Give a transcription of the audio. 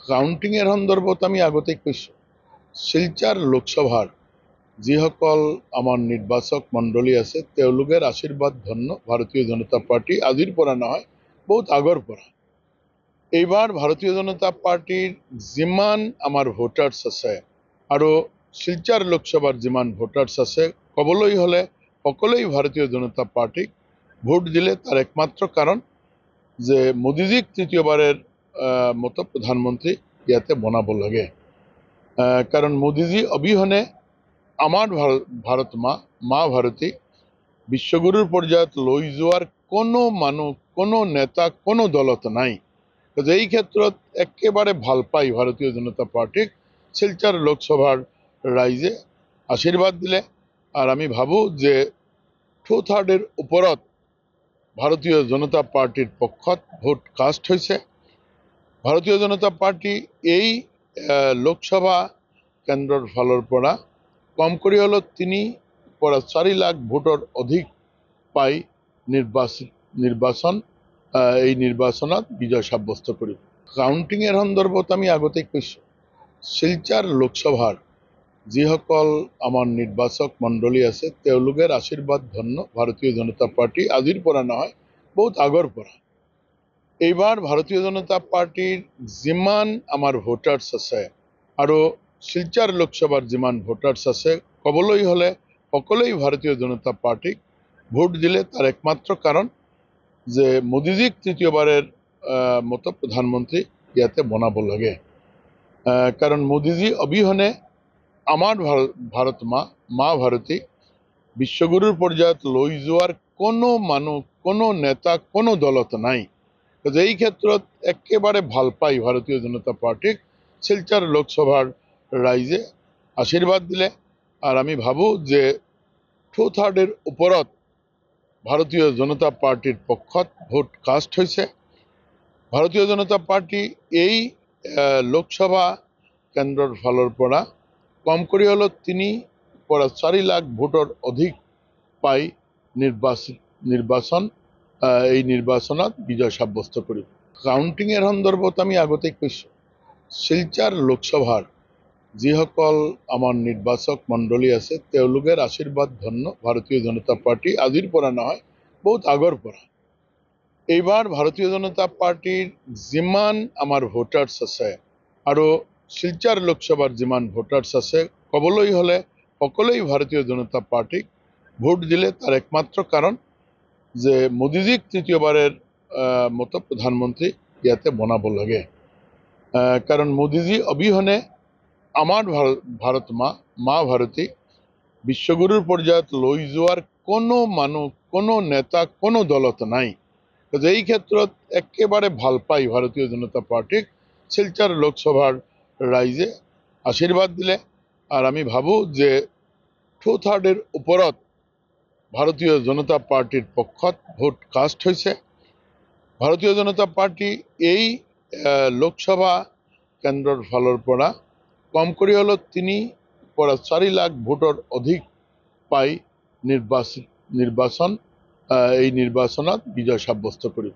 কাউন্টিংৰ সন্দৰ্ভত আমি আগতে কৈছোঁ শিলচৰ লোকসভাৰ যিসকল আমাৰ নিৰ্বাচক মণ্ডলী আছে তেওঁলোকৰ আশীৰ্বাদ ধন্য ভাৰতীয় জনতা পাৰ্টি আজিৰ পৰা নহয় বহুত আগৰ পৰা এইবাৰ ভাৰতীয় জনতা পাৰ্টিৰ যিমান আমাৰ ভোটাৰ্স আছে আৰু শিলচৰ লোকসভাৰ যিমান ভোটাৰ্স আছে ক'বলৈ হ'লে সকলোই ভাৰতীয় জনতা পাৰ্টিক ভোট দিলে তাৰ একমাত্ৰ কাৰণ যে মোদীজীক তৃতীয়বাৰেৰ মতো প্ৰধানমন্ত্ৰী ইয়াতে বনাব লাগে কাৰণ মোদীজী অবিহনে আমাৰ ভাৰত মা ভাৰতী বিশ্বগুৰুৰ পৰ্যায়ত লৈ যোৱাৰ কোনো মানুহ কোনো নেতা কোনো দলত নাই এই ক্ষেত্ৰত একেবাৰে ভাল পাই ভাৰতীয় জনতা পাৰ্টিক শিলচৰ লোকসভাৰ ৰাইজে আশীৰ্বাদ দিলে আৰ আমি ভাবো যে 2/3 ওপৰত ভাৰতীয় জনতা পাৰ্টিৰ পক্ষত ভোট কাস্ট হয়েছে ভাৰতীয় জনতা পাৰ্টি এই লোকসভা কেন্দ্ৰৰ ফালৰ পৰা কম কৰি হলেও 3-4 লাখ ভোটৰ অধিক পাই নিৰ্বাচনত বিজয় সাব্যস্ত কৰিব কাউন্টিংৰ সন্দৰ্ভত আমি আগতে কৈছোঁ শিলচৰ লোকসভাৰ যিসকল আমাৰ নিৰ্বাচক মণ্ডলী আছে তেওঁলোকৰ আশীৰ্বাদ ধন্য ভাৰতীয় জনতা পাৰ্টি আজিৰ পৰা নহয় বহুত আগৰ পৰা এইবাৰ ভাৰতীয় জনতা পাৰ্টিৰ যিমান আমাৰ ভোটাৰ্স আছে আৰু শিলচৰ লোকসভাৰ যিমান ভোটাৰ্স আছে ক'বলৈ হ'লে সকলোই ভাৰতীয় জনতা পাৰ্টিক ভোট দিলে তাৰ একমাত্ৰ কাৰণ যে মোদীজীক তৃতীয়বাৰেৰ মতো প্ৰধানমন্ত্ৰী ইয়াতে বনাব লাগে কাৰণ মোদীজী অবিহনে আমাৰ ভাৰত মা ভাৰতী বিশ্বগুৰুৰ পৰ্যায়ত লৈ যোৱাৰ কোনো মানুহ কোনো নেতা কোনো দলত নাই এই ক্ষেত্ৰত একেবাৰে ভাল পাই ভাৰতীয় জনতা পাৰ্টিক শিলচৰ লোকসভাৰ ৰাইজে আশীৰ্বাদ দিলে আৰ আমি ভাবো যে 2/3 ওপৰত ভাৰতীয় জনতা পাৰ্টিৰ পক্ষত ভোট কাস্ট হয়েছে ভাৰতীয় জনতা পাৰ্টি এই লোকসভা কেন্দ্ৰৰ ফালৰ পৰা কম কৰি হলেও 3-4 লাখ ভোটৰ অধিক পাই নিৰ্বাচনত বিজয় সাব্যস্ত কৰিব কাউন্টিংৰ সন্দৰ্ভত আমি আগতে কৈছোঁ শিলচৰ লোকসভাৰ যিসকল আমাৰ নিৰ্বাচক মণ্ডলী আছে তেওঁলোকৰ আশীৰ্বাদ ধন্য ভাৰতীয় জনতা পাৰ্টি আজিৰ পৰা নহয় বহুত আগৰ পৰা এইবাৰ ভাৰতীয় জনতা পাৰ্টিৰ যিমান আমাৰ ভোটাৰ্স আছে আৰু শিলচৰ লোকসভাৰ যিমান ভোটাৰ্স আছে ক'বলৈ হ'লে সকলোই ভাৰতীয় জনতা পাৰ্টিক ভোট দিলে তাৰ একমাত্ৰ কাৰণ যে মোদীজীক তৃতীয়বাৰেৰ মতো প্ৰধানমন্ত্ৰী ইয়াতে বনাব লাগে কাৰণ মোদীজী অবিহনে আমাৰ ভাৰত মা ভাৰতী বিশ্বগুৰুৰ পৰ্যায়ত লৈ যোৱাৰ কোনো মানুহ কোনো নেতা কোনো দলত নাই এই ক্ষেত্ৰত একেবাৰে ভাল পাই ভাৰতীয় জনতা পাৰ্টিক শিলচৰ লোকসভাৰ ৰাইজে আশীৰ্বাদ দিলে আৰ আমি ভাবো যে 2/3 ওপৰত ভাৰতীয় জনতা পাৰ্টিৰ পক্ষত ভোট কাস্ট হয়েছে ভাৰতীয় জনতা পাৰ্টি এই লোকসভা কেন্দ্ৰৰ ফালৰ পৰা কম কৰি হলেও 3-4 লাখ ভোটৰ অধিক পাই নিৰ্বাচনত বিজয় সাব্যস্ত কৰিব